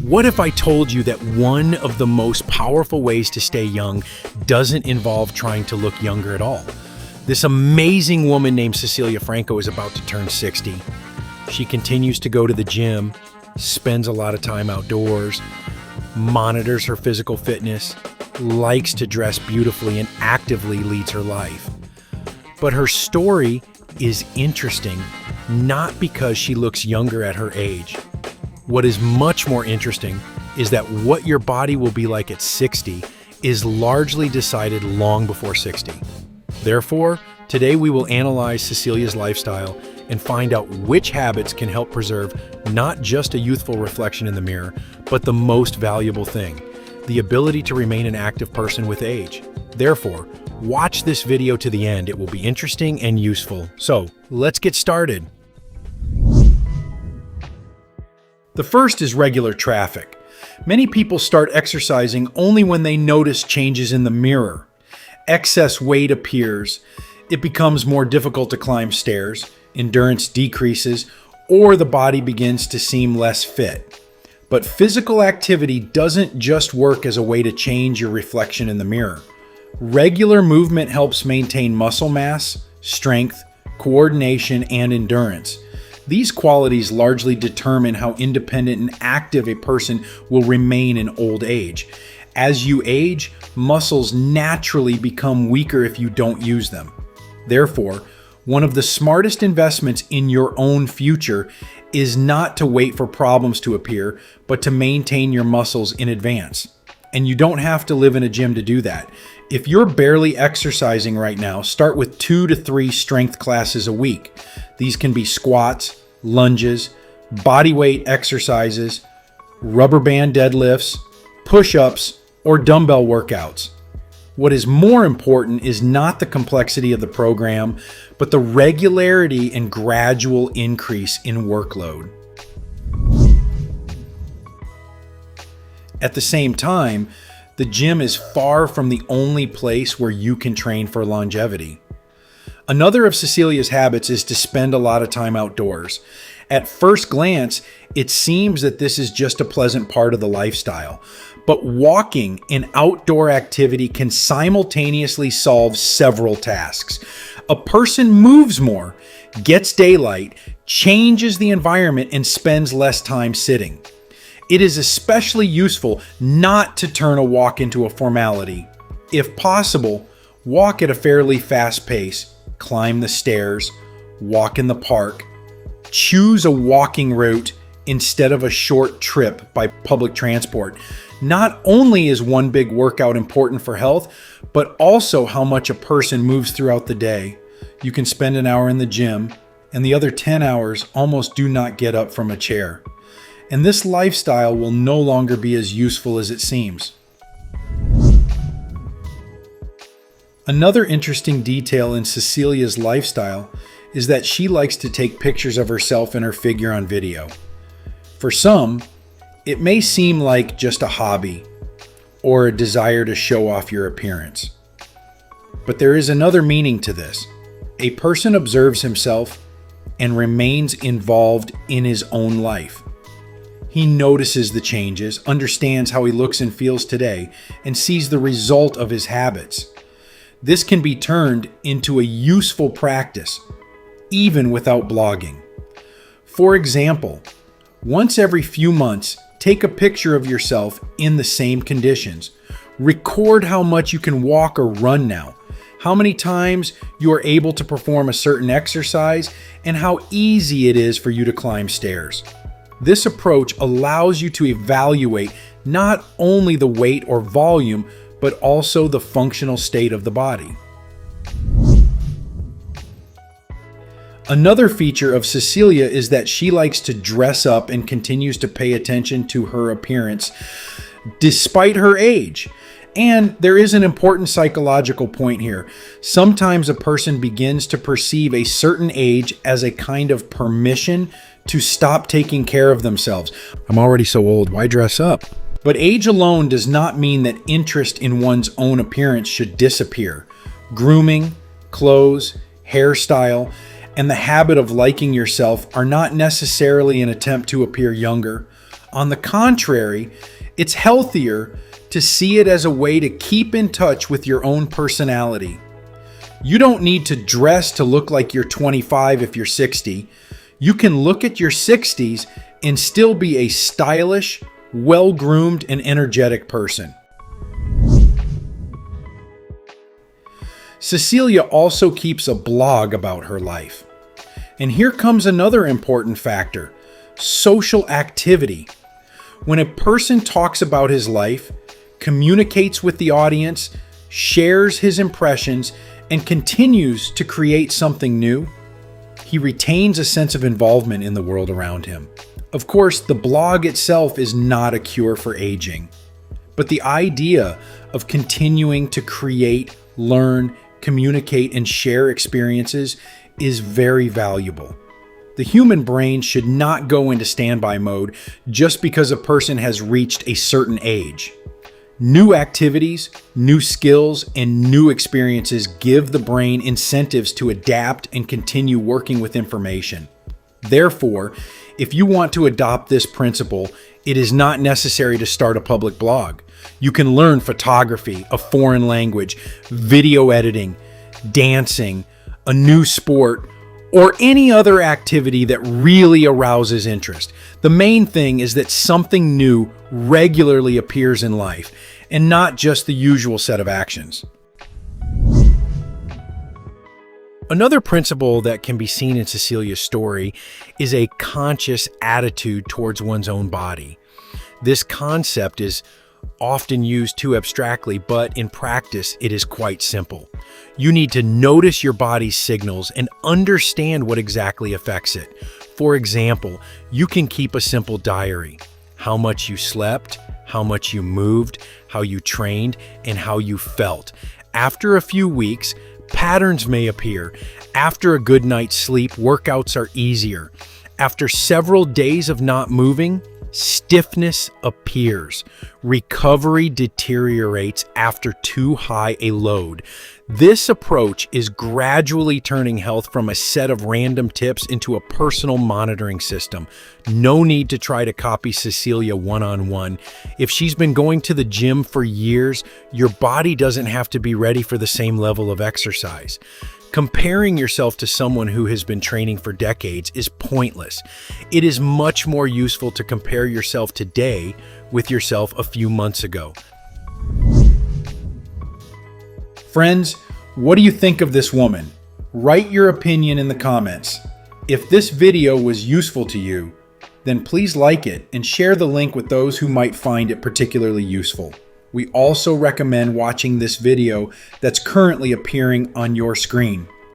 What if I told you that one of the most powerful ways to stay young doesn't involve trying to look younger at all? This amazing woman named Cecilia Franco is about to turn 60. She continues to go to the gym, spends a lot of time outdoors, monitors her physical fitness, likes to dress beautifully, and actively leads her life. But her story is interesting, not because she looks younger at her age. What is much more interesting is that what your body will be like at 60 is largely decided long before 60. Therefore, today we will analyze Cecilia's lifestyle and find out which habits can help preserve not just a youthful reflection in the mirror, but the most valuable thing, the ability to remain an active person with age. Therefore, watch this video to the end. It will be interesting and useful. So, let's get started. The first is regular traffic. Many people start exercising only when they notice changes in the mirror. Excess weight appears, it becomes more difficult to climb stairs, endurance decreases, or the body begins to seem less fit. But physical activity doesn't just work as a way to change your reflection in the mirror. Regular movement helps maintain muscle mass, strength, coordination, and endurance. These qualities largely determine how independent and active a person will remain in old age. As you age, muscles naturally become weaker if you don't use them. Therefore, one of the smartest investments in your own future is not to wait for problems to appear, but to maintain your muscles in advance. And you don't have to live in a gym to do that. If you're barely exercising right now, start with 2 to 3 strength classes a week. These can be squats, lunges, body weight exercises, rubber band deadlifts, push-ups, or dumbbell workouts. What is more important is not the complexity of the program, but the regularity and gradual increase in workload. At the same time, the gym is far from the only place where you can train for longevity. Another of Cecilia's habits is to spend a lot of time outdoors. At first glance, it seems that this is just a pleasant part of the lifestyle. But walking and outdoor activity can simultaneously solve several tasks. A person moves more, gets daylight, changes the environment, and spends less time sitting. It is especially useful not to turn a walk into a formality. If possible, walk at a fairly fast pace, climb the stairs, walk in the park, choose a walking route instead of a short trip by public transport. Not only is one big workout important for health, but also how much a person moves throughout the day. You can spend an hour in the gym, and the other 10 hours almost do not get up from a chair. And this lifestyle will no longer be as useful as it seems. Another interesting detail in Cecilia's lifestyle is that she likes to take pictures of herself and her figure on video. For some, it may seem like just a hobby or a desire to show off your appearance. But there is another meaning to this. A person observes himself and remains involved in his own life. He notices the changes, understands how he looks and feels today, and sees the result of his habits. This can be turned into a useful practice, even without blogging. For example, once every few months, take a picture of yourself in the same conditions. Record how much you can walk or run now, how many times you are able to perform a certain exercise, and how easy it is for you to climb stairs. This approach allows you to evaluate not only the weight or volume, but also the functional state of the body. Another feature of Cecilia is that she likes to dress up and continues to pay attention to her appearance despite her age. And there is an important psychological point here. Sometimes a person begins to perceive a certain age as a kind of permission to stop taking care of themselves. I'm already so old, why dress up? But age alone does not mean that interest in one's own appearance should disappear. Grooming, clothes, hairstyle, and the habit of liking yourself are not necessarily an attempt to appear younger. On the contrary, it's healthier to see it as a way to keep in touch with your own personality. You don't need to dress to look like you're 25 if you're 60. You can look at your 60s and still be a stylish, well-groomed, and energetic person. Cecilia also keeps a blog about her life. And here comes another important factor: social activity. When a person talks about his life, communicates with the audience, shares his impressions, and continues to create something new, he retains a sense of involvement in the world around him. Of course, the blog itself is not a cure for aging, but the idea of continuing to create, learn, communicate, and share experiences is very valuable. The human brain should not go into standby mode just because a person has reached a certain age. New activities, new skills, and new experiences give the brain incentives to adapt and continue working with information. Therefore, if you want to adopt this principle, it is not necessary to start a public blog. You can learn photography, a foreign language, video editing, dancing, a new sport, or any other activity that really arouses interest. The main thing is that something new regularly appears in life, and not just the usual set of actions. Another principle that can be seen in Cecilia's story is a conscious attitude towards one's own body. This concept is often used too abstractly, but in practice, it is quite simple. You need to notice your body's signals and understand what exactly affects it. For example, you can keep a simple diary: how much you slept, how much you moved, how you trained, and how you felt. After a few weeks, patterns may appear. After a good night's sleep, workouts are easier. After several days of not moving, stiffness appears. Recovery deteriorates after too high a load. This approach is gradually turning health from a set of random tips into a personal monitoring system. No need to try to copy Cecilia one-on-one. If she's been going to the gym for years, your body doesn't have to be ready for the same level of exercise. Comparing yourself to someone who has been training for decades is pointless. It is much more useful to compare yourself today with yourself a few months ago. Friends, what do you think of this woman? Write your opinion in the comments. If this video was useful to you, then please like it and share the link with those who might find it particularly useful. We also recommend watching this video that's currently appearing on your screen.